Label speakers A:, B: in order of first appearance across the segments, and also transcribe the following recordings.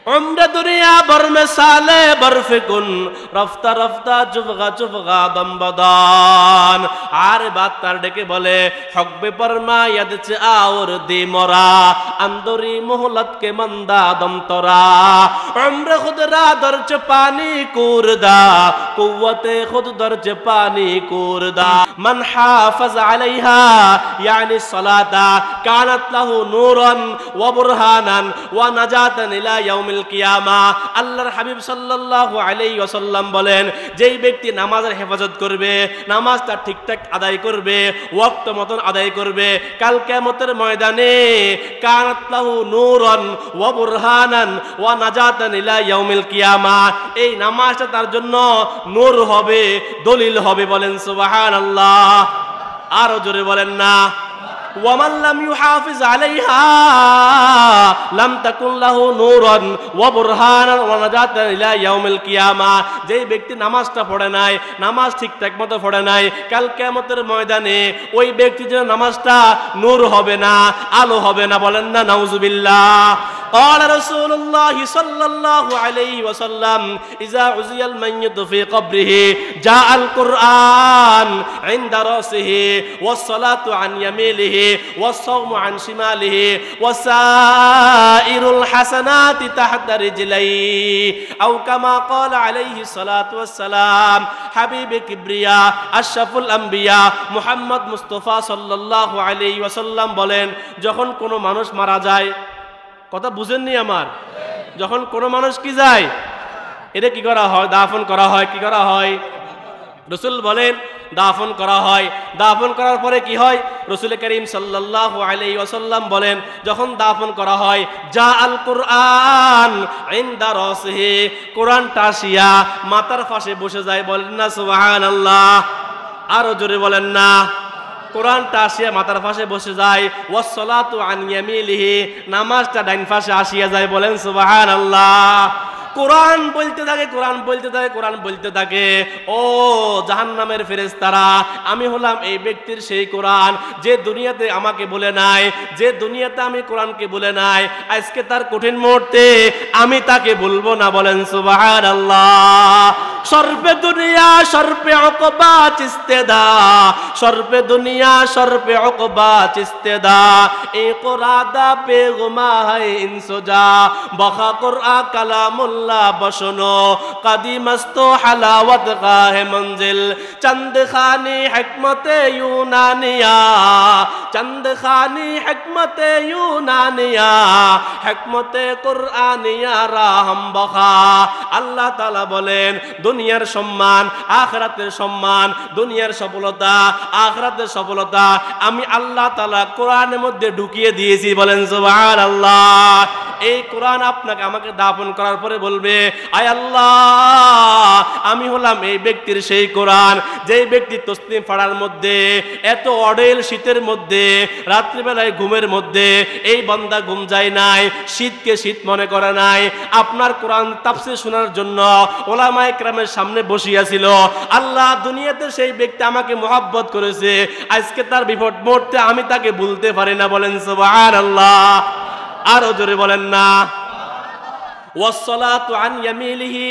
A: उम्र दुनिया भर में साले बर्फिकुन रफ्ता रफ्ता चुफगा चुफगा दम्बदान आरे बात तार डेके बोले हकबे परमा यदच और दी मोरा अंदरी मोहलत के मंदा दम तोरा उम्र खुदरा दर्ज पानी कूरदा कुव्वते खुद दर्ज पानी कूरदा मन हाफज अलैहा यानी सलाता कानत लहु नूरन व बुरहानन व नजातन इला यौम কিয়ামা আল্লাহর হাবিব সাল্লাল্লাহু আলাইহি ওয়াসাল্লাম বলেন যেই ব্যক্তি নামাজের হেফাজত করবে নামাজটা ঠিকঠাক আদায় করবে ওয়াক্ত মতন আদায় করবে কাল কিয়ামতের ময়দানে কানাত লাহু নূরান ওয়া বুরহানান ওয়া নাজাতান ইলা ইয়াউমিল কিয়ামা এই নামাজটা তার জন্য নূর হবে দলিল হবে বলেন সুবহানাল্লাহ আরো জোরে বলেন না ومن لم يحافظ عليها لم تكن له نورا وبرهانا ونجاة الى يوم القيامه যেই ব্যক্তি নামাজটা পড়ে নাই নামাজ ঠিকঠাক মতো পড়ে নাই কাল কিয়ামতের ময়দানে ওই ব্যক্তির জন্য নামাজটা নূর হবে না আলো হবে না বলেন না নাউজুবিল্লাহ قال رسول الله صلى الله عليه وسلم اذا عزي الميت في قبره جاء القرآن عند راسه والصلاة عن يمينه والصوم عن شماله وسائر الحسنات تحت رجليه أو كما قال عليه الصلاة والسلام حبيب كبرياء أشرف الأنبياء محمد مصطفى صلى الله عليه وسلم বলেন যখন কোনো মানুষ মারা যায় কথা বুঝেননি আমার যখন কোনো মানুষ কি যায় এটা কি করা হয় দাফন করা হয় কি করা হয় রাসূল বলেন দাফন করা হয় দাফন করার পরে কি হয় রাসূল করিম সাল্লাল্লাহু আলাইহি ওয়াসাল্লাম বলেন যখন দাফন করা হয় জা আল কুরআন ইনদা রাসিহি কোরআনটা আসিয়া মাথার পাশে বসে যায় বলেন না সুবহানাল্লাহ আরো জোরে বলেন না কোরআনটা আসিয়া মাথার পাশে বসে যায় ওয়াসসালাতু আন ইয়ামিনিহি নামাজটা ডাইন পাশে আসিয়া যায় বলেন সুবহানাল্লাহ কোরআন বলতে থাকে কোরআন বলতে থাকে কোরআন বলতে থাকে ও জাহান্নামের ফেরেশতারা আমি হলাম এই ব্যক্তির সেই কোরআন যে দুনিয়াতে আমাকে বলে নাই যে দুনিয়াতে আমি কোরআনকে বলে নাই আজকে তার কঠিন মুহূর্তে আমি তাকে বলবো না বলেন সুবহানাল্লাহ সরপে দুনিয়া সরপে উকবা চিস্তেদা সরপে দুনিয়া সরপে উকবা চিস্তেদা এ কোরআদা পেগুমা হায় ইনসুজা বখা কোরআন কালামুল बसनो कदीमस्तो हलावत का है मंजिल चंद खानी हिकमते यूनानिया चंद खानी हिकमते यूनानिया हिकमते कुरआनिया राहम बखा अल्लाह ताला बोलेन दुनियार सम्मान आखिरातेर सम्मान दुनियार सफलता आखिरातेर सफलता आमी अल्लाह ताला कुरानेर मধ্যে ঢুকিয়ে দিয়েছি বলেন সুবহানাল্লাহ এই কোরআন আপনাকে আমাকে দাফন করার পরে বলবে আয় আল্লাহ আমি হলাম এই ব্যক্তির সেই কোরআন যেই ব্যক্তি তসলিম পড়ার মধ্যে এত অডেল শীতের মধ্যে রাত্রি বেলায় ঘুমের মধ্যে এই বান্দা ঘুম যায় নাই শীতকে শীত মনে করে নাই আপনার কোরআন তাফসীর শোনার জন্য উলামায়ে কেরামের সামনে বসিয়া ছিল আল্লাহ দুনিয়াতে সেই ব্যক্তি আমাকে মহব্বত করেছে আজকে তার বিপদ মুহূর্তে আমি তাকে ভুলতে পারি না বলেন সুবহানাল্লাহ আরো জোরে বলেন না ওয়াসসালাতু আন ইয়ামিনিহি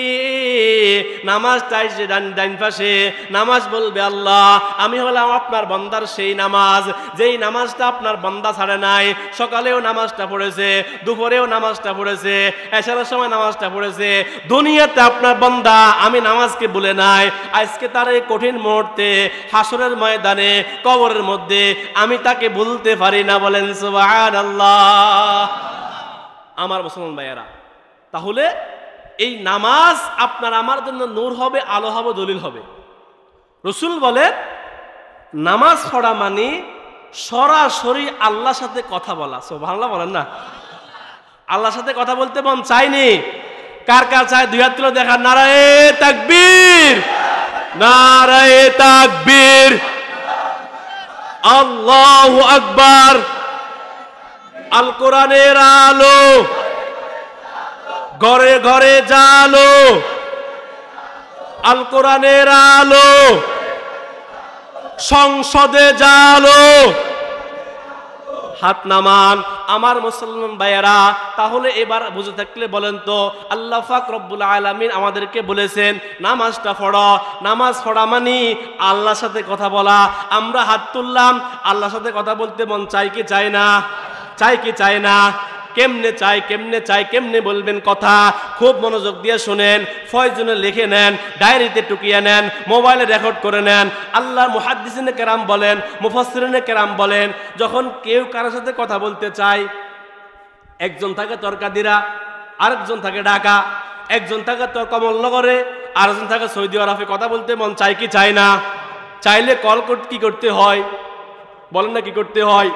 A: নামাজ চাইছে ডান পাশে নামাজ বলবে আল্লাহ আমি হলাম আপনার বান্দার সেই নামাজ যেই নামাজটা আপনার বান্দা ছাড়ে নাই সকালেও নামাজটা পড়েছে দুপুরেও নামাজটা পড়েছে এশারের সময় নামাজটা পড়েছে দুনিয়াতে আপনার বান্দা আমি নামাজকে ভুলে নাই আজকে তার এই কঠিন মুহূর্তে হাসরের ময়দানে কবরের মধ্যে আমি তাকে ভুলতে পারি না বলেন সুবহানাল্লাহ আমার মুসলমান ভাইয়েরা তাহলে এই নামাজ আপনার আমার জন্য নূর হবে আলো হবে দলিল হবে রাসূল বলে নামাজ পড়া মানে সরাসরি আল্লাহর সাথে কথা বলা সুবহানাল্লাহ বলেন না আল্লাহর সাথে কথা বলতে মন চাইনি কার কার চায় দুই হাত তুলে দেখা নারায়ে তাকবীর নারায়ে তাকবীর আল্লাহু আকবার আল কোরআনের আলো ঘরে ঘরে জালো আল কোরআনের আলো সংসদে জালো হাত নামান। আমার মুসলমান ভাইয়েরা, তাহলে এবার বুঝে থাকলে বলেন তো, আল্লাহ পাক রব্বুল আলামিন আমাদেরকে বলেছেন নামাজটা পড়ো। নামাজ পড়া মানে আল্লাহর সাথে কথা বলা। আমরা হাত তুললাম, আল্লাহর সাথে কথা বলতে মন চাই কি চাই না? চাই কি চাই না? কেমনে চাই, কেমনে চাই, কেমনে বলবেন কথা? খুব মনোযোগ দিয়ে শুনেন, ফয়জুনে লিখে নেন, ডায়েরিতে টুকিয়ে নেন, মোবাইলে রেকর্ড করে নেন। আল্লাহর মুহাদ্দিসিনে কেরাম বলেন, মুফাসসিরিনে কেরাম বলেন, যখন কেউ কারোর সাথে কথা বলতে চায়, একজন থাকে তরকাদিরা, আরেকজন থাকে ঢাকা, একজন থাকে কমলনগরে, আরেকজন থাকে সৌদি আরবে। কথা বলতে মন চাই কি চাই না? চাইলে কল করতে কি করতে হয় বলেন না? কি করতে হয়?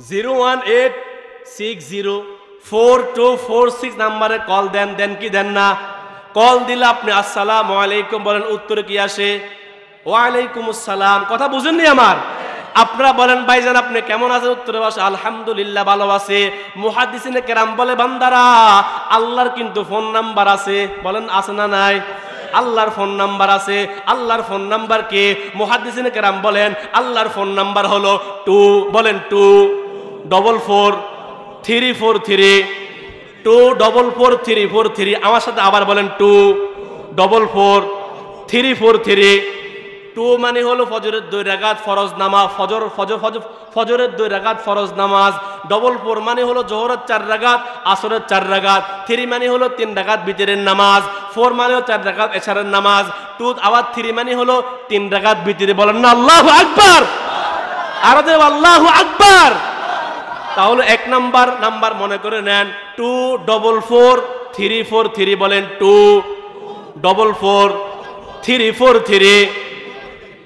A: 018604246 নাম্বারে কল দেন। দেন কি দেন না? কল দিলে আপনি আসসালামু আলাইকুম বলেন, উত্তরে কি আসে? ওয়ালাইকুম আসসালাম। কথা বুঝেননি আমার? আপনারা বলেন ভাইজান আপনি কেমন আছেন? উত্তরে আসে আলহামদুলিল্লাহ, ভালো আছে। মুহাদ্দিসিনে কেরাম বলে বান্দারা, আল্লাহর কিন্তু ফোন নাম্বার আছে। বলেন আছে না নাই? আল্লাহর ফোন নাম্বার আছে। আল্লাহর ফোন নাম্বার কি? মুহাদ্দিসিনে কেরাম বলেন আল্লাহর ফোন নাম্বার হলো 2, বলেন 2444343, 2444343। আমার সাথে আবার বলেন 2444343। 2 মানে হলো ফজরের 2 রাকাত ফরজ নামাজ, ফজরের 2 রাকাত ফরজ নামাজ। 44 মানে হলো জোহরের 4 রাকাত, আসরের 4 রাকাত। 3 মানে হলো 3 রাকাত বিতরের নামাজ। 4 মানে হলো 4 রাকাত এশারের নামাজ। 2 আবার 3 মানে হলো 3 রাকাত বিতরে। বলেন না আল্লাহু আকবার? আরো দেব আল্লাহু আকবার। তাহলে 1 নাম্বার মনে করে নেন 244343। বলেন 244343।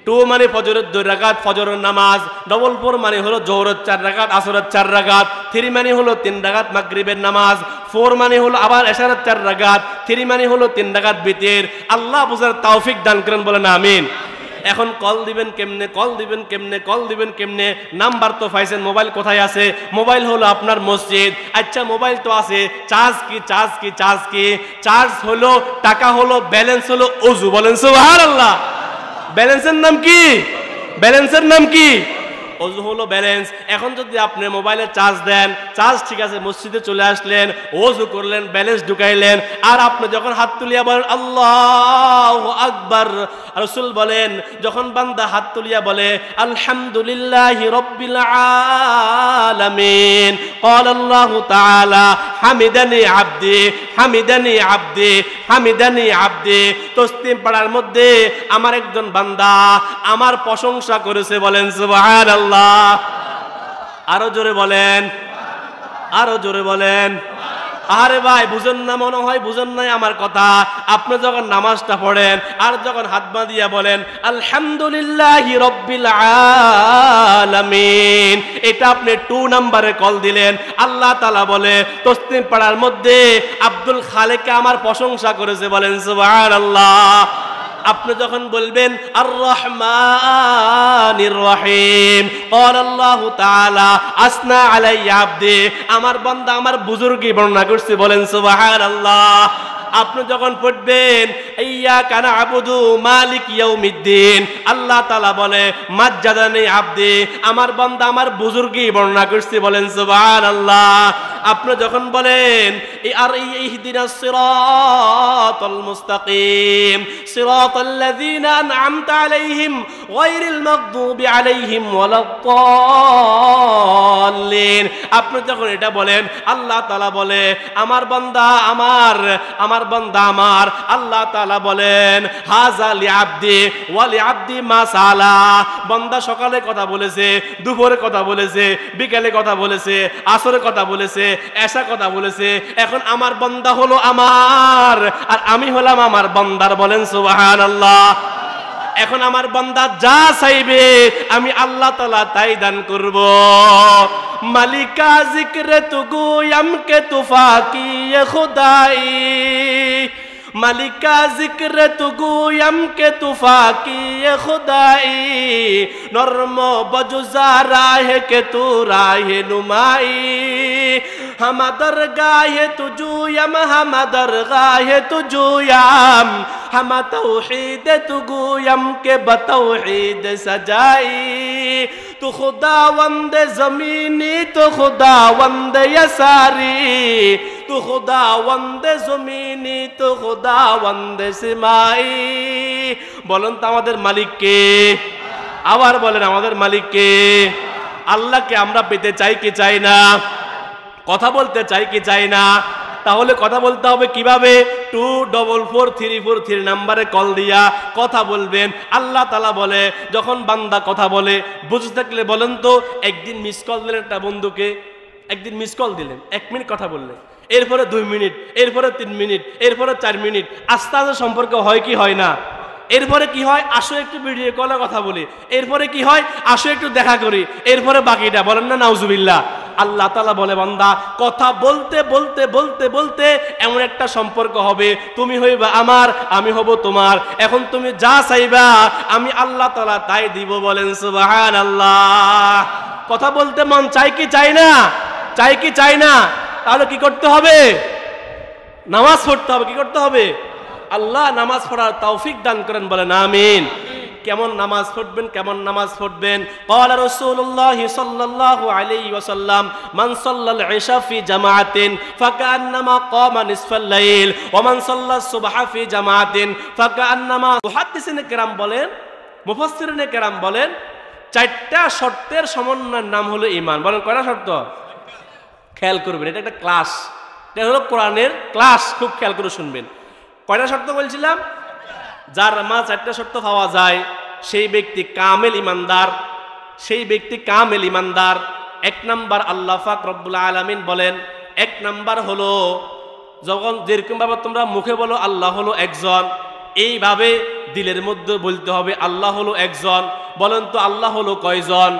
A: 2 মানে ফজরের 2 রাকাত ফজরের নামাজ। 44 মানে হলো জোহরের 4 রাকাত, আসরের 4 রাকাত। 3 মানে হলো 3 রাকাত মাগরিবের নামাজ। 4 মানে হলো আবার এশারের 4 রাকাত। 3 মানে হলো 3 রাকাত বিতর। আল্লাহ বুঝার তৌফিক দান করেন, বলেন আমিন। এখন কল দিবেন কেমনে? কল দিবেন কেমনে? কল দিবেন কেমনে? নাম্বার তো পাইছেন, মোবাইল কোথায় আছে? মোবাইল হলো আপনার মসজিদ। আচ্ছা মোবাইল তো আছে, চার্জ কি? চার্জ কি? চার্জ কি? চার্জ হলো, টাকা হলো, ব্যালেন্স হলো ওযু। বলেন সুবহানাল্লাহ। ব্যালেন্সের নাম কি? ব্যালেন্সের নাম কি? ওযু হলো ব্যালেন্স। এখন যদি আপনি মোবাইলে চার্জ দেন, চার্জ ঠিক আছে, মসজিদে চলে আসলেন, ওযু করলেন, ব্যালেন্স ঢুকাইলেন, আর আপনি যখন হাত তুলিয়া বলেন আল্লাহু আকবার, রাসূল বলেন যখন বান্দা হাত তুলিয়া বলে আলহামদুলিল্লাহি রাব্বিল আলামিন, ক্বাল আল্লাহু তাআলা হামিদানি আবদি হামিদানি আবদি হামিদানি আবদি, তাসবিহ পড়ার মধ্যে আমার একজন বান্দা আমার প্রশংসা করেছে। বলেন সুবহানাল্লাহ। আরো জোরে বলেন, আরো জোরে বলেন। আরে ভাই বুঝেন না, মনে হয় বুঝেন নাই আমার কথা। আপনি যখন নামাজটা পড়েন আর যখন হাত বাঁধিয়া বলেন আলহামদুলিল্লাহি রাব্বিল আলামিন, এটা আপনি 2 নাম্বারে কল দিলেন। আল্লাহ তাআলা বলে তাসবিহ পড়ার মধ্যে আব্দুল খালেককে আমার প্রশংসা করেছে। বলেন সুবহানাল্লাহ। আপনি যখন বলবেন আর রহমানির রহিম, ক্বাল আল্লাহু তাআলা আসনা আলাইয়া আবদি, আমার বান্দা আমার বুজুর্গি বর্ণনা করছে। বলেন সুবহানাল্লাহ। আপনি যখন পড়বেন ইয়্যাকা না'বুদু মালিক ইয়াউমিদ্দিন, আল্লাহ তাআলা বলে মাজ্জাদানি আবদি, আমার বান্দা আমার বুজুর্গি বর্ণনা করছে। বলেন সুবহানাল্লাহ। আপনি যখন বলেন আর ইহদিনাস সিরাতাল মুস্তাকিম সিরাতাল্লাযীনা আন'আমতা আলাইহিম গায়রিল মাগদুবি আলাইহিম ওয়ালাদ-দাল্লিন, আপনি যখন এটা বলেন আল্লাহ তাআলা বলে আমার বান্দা আমার বান্দা আমার। আল্লাহ তাআলা বলেন হাযা লিআবদি ওয়া লিআবদি মা সালা, বান্দা সকালে কথা বলেছে, দুপুরে কথা বলেছে, বিকেলে কথা বলেছে, আসরে কথা বলেছে, এশা কথা বলেছে। এখন আমার বান্দা হলো আমার আর আমি হলাম আমার বান্দার। বলেন সুবহানাল্লাহ। এখন আমার বান্দা যা চাইবে আমি আল্লাহ তাআলা তাই দান করব। মালিকা জিক্রে তু গুয়াম কে তুফাকি খুদাই, মালিকা জিক্রে তু গুয়াম কে তুফাকি খুদাই, নরম বজুজা রাহে কে তু রাহে নুমাই, হামাদর গায়ে তু জুয়াম হামাদর গায়ে তু জুয়াম, हम तौहीद तू गोयम के बतौहीद सजाई तू खुदावंद ज़मीनी तो खुदावंद यसारी तू खुदावंद ज़मीनी तो खुदावंद सिमाई বলেন তো আমাদের মালিক কে আবার বলেন আমাদের মালিক কে আল্লাহকে আমরা পেতে চাই কি চাই না কথা বলতে চাই কি চাই না তাহলে কথা বলতে হবে কিভাবে 244343 নম্বরে কল দিয়া কথা বলবেন আল্লাহ তাআলা বলে যখন বান্দা কথা বলে বুঝতে থাকলে বলেন তো একদিন মিস কল দিলেন একটা বন্ধুকে একদিন মিস কল দিলেন 1 মিনিট কথা বললেন এরপরে 2 মিনিট এরপরে 3 মিনিট এরপরে 4 মিনিট আস্তে আস্তে সম্পর্ক হয় কি হয় না এরপরে কি হয় আসো একটু ভিডিও কলে কথা বলি এরপরে কি হয় আসো একটু দেখা করি এরপরে বাকিটা বলেন না নাউজুবিল্লাহ আল্লাহ তাআলা বলে বান্দা কথা বলতে বলতে বলতে বলতে এমন একটা সম্পর্ক হবে তুমি হইবা আমার আমি হব তোমার এখন তুমি যা চাইবা আমি আল্লাহ তাআলা তাই দিব বলেন সুবহানাল্লাহ কথা বলতে মন চাই কি চাই না চাই কি চাই না তাহলে কি করতে হবে নামাজ পড়তে হবে কি করতে হবে আল্লাহ নামাজ পড়ার তৌফিক দান করেন বলেন আমিন কেমন নামাজ পড়বেন কেমন নামাজ পড়বেন ক্বালা রাসূলুল্লাহ সাল্লাল্লাহু আলাইহি ওয়াসাল্লাম মান সাল্লাল ইশা ফি জামাআতিন ফাকান্নামা ক্বামা নিসফাল লাইল ওয়া মান সাল্লাস সুবহা ফি জামাআতিন ফাকান্নামা মুহাদ্দিসিনে কেরাম বলেন মুফাসসিরিনে কেরাম বলেন চারটা শর্তের সমন্বয়ের নাম হলো ঈমান বলেন কয়টা শর্ত খেয়াল করবেন এটা একটা ক্লাস এটা হলো কোরআনের ক্লাস খুব খেয়াল করে শুনবেন কয়টা শর্ত বলছিলাম যার মা চারটা শর্ত পাওয়া যায় সেই ব্যক্তি কামেল ইমানদার সেই ব্যক্তি কামেল ইমানদার এক নাম্বার আল্লাহ পাক রব্বুল আলামিন বলেন এক নাম্বার হলো যখন যেরকম ভাবে তোমরা মুখে বলো আল্লাহ হলো একজন এইভাবে দিলের মধ্যে বলতে হবে আল্লাহ হলো একজন বলেন তো আল্লাহ হলো কয়জন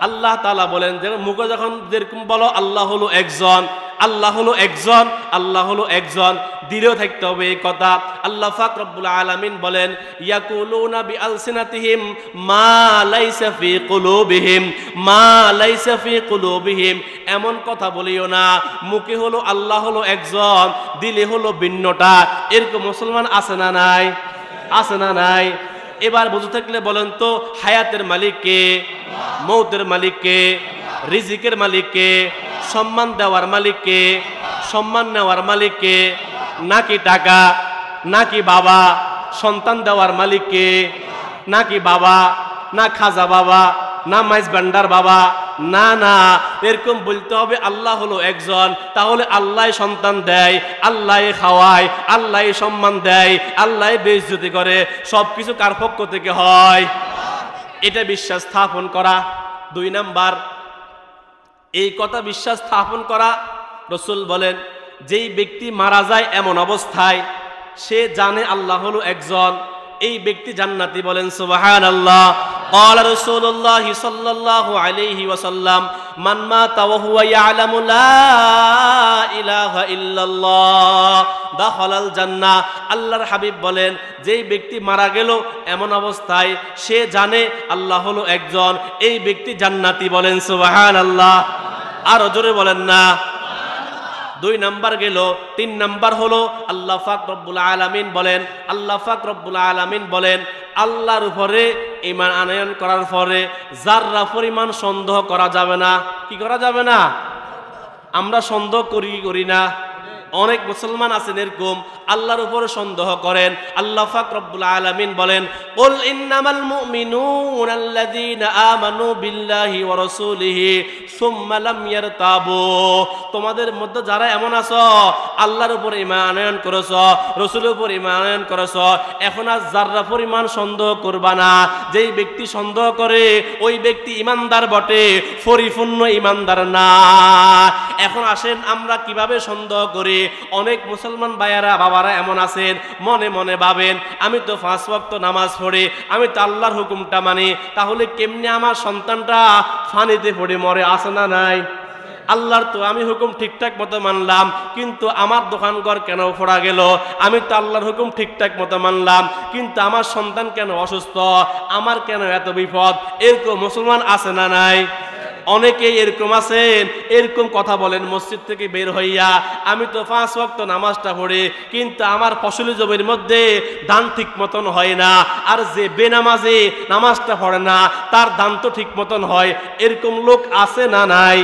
A: আল্লাহ তাআলা বলেন যে মুখে যখন যেরকম বলো আল্লাহ হলো একজন আল্লাহ হলো একজন আল্লাহ হলো একজন দিলেও থাকতে হবে এই কথা আল্লাহ পাক রব্বুল আলামিন বলেন ইয়াকুলুনা বিআলসিনাতিহিম মা লাইসা ফি কুলুবিহিম মা লাইসা ফি কুলুবিহিম এমন কথা বলিও না মুখে হলো আল্লাহ হলো একজন দিলে হলো ভিন্নটা এরকম মুসলমান আছে না নাই আছে না নাই এবার বুঝতে থাকলে বলেন তো হায়াতের মালিক কে মৌতের মালিক কে রিজিকের মালিক কে সম্মান দেওয়ার মালিক কে সম্মান নেওয়ার মালিক কে নাকি টাকা নাকি বাবা সন্তান দেওয়ার মালিক কে নাকি বাবা না খাজা বাবা না মাইজ ভান্ডার বাবা না না এরকম বলতে হবে আল্লাহ হলো একজন তাহলে আল্লাহ সন্তান দেয় আল্লাহ খাওয়ায় আল্লাহ সম্মান দেয় আল্লাহ বেইজ্জতি করে সবকিছু কার পক্ষ থেকে হয় এটা বিশ্বাস স্থাপন করা 2 নাম্বার এই কথা বিশ্বাস স্থাপন করা রাসূল বলেন যেই ব্যক্তি মারা যায় এমন অবস্থায় সে জানে আল্লাহ হলো একজন এই ব্যক্তি জান্নাতি বলেন সুবহানাল্লাহ ক্বালা রাসূলুল্লাহ সাল্লাল্লাহু আলাইহি ওয়াসাল্লাম মান মাতা ওয়া হুয়া ইয়ালামু লা ইলাহা ইল্লাল্লাহ দাখালাল জান্নাহ আল্লাহর হাবিব বলেন যেই ব্যক্তি মারা গেল এমন অবস্থায় সে জানে আল্লাহ হলো একজন এই ব্যক্তি জান্নাতি বলেন সুবহানাল্লাহ আর জোরে বলেন না 2 নাম্বার গেল 3 নাম্বার হলো আল্লাহ পাক রব্বুল আলামিন বলেন আল্লাহ পাক রব্বুল আলামিন বলেন আল্লাহর উপরে ঈমান আনয়ন করার পরে যাররা পরিমাণ সন্দেহ করা যাবে না কি করা যাবে না আমরা সন্দেহ করি না অনেক মুসলমান আছেন এরকম আল্লাহর উপরে সন্দেহ করেন আল্লাহ পাক রব্বুল আলামিন বলেন কুল ইন্নামাল মুমিনুনা আল্লাযীনা আমানু বিল্লাহি ওয়া রাসূলিহি সুম্মা লাম ইয়ারতাবু তোমাদের মধ্যে যারা এমন আছো আল্লাহর উপরে ঈমান আনয়ন করেছো রাসূলের উপরে ঈমান আনয়ন করেছো এখন আর যাররা পরিমাণ সন্দেহ করবা না যেই ব্যক্তি সন্দেহ করে ওই ব্যক্তি ঈমানদার বটে পরিপূর্ণ ঈমানদার না এখন আসেন আমরা কিভাবে সন্দেহ করি অনেক মুসলমান ভাইয়ারা বাবারা এমন আছেন মনে মনে ভাবেন আমি তো 5 ওয়াক্ত নামাজ পড়ি আমি তো আল্লাহর হুকুমটা মানি তাহলে কেমনে আমার সন্তানটা পানিতে পড়ে মরে আছে না নাই আল্লাহর তো আমি হুকুম ঠিকঠাক মতো মানলাম কিন্তু আমার দোকান ঘর কেন পড়া গেল আমি তো আল্লাহর হুকুম ঠিকঠাক মতো মানলাম কিন্তু আমার সন্তান কেন অসুস্থ আমার কেন এত বিপদ এরকম মুসলমান আছে না নাই অনেকেই এরকম আছেন, এরকম কথা বলেন মসজিদ থেকে বের হইয়া, আমি তো 5 ওয়াক্ত নামাজটা পড়ি, কিন্তু আমার ফসলি জমির মধ্যে ধান ঠিক মতন হয় না, আর যে বেনামাজি নামাজটা পড়ে না তার ধান তো ঠিক মতন হয়। এরকম লোক আছে না নাই?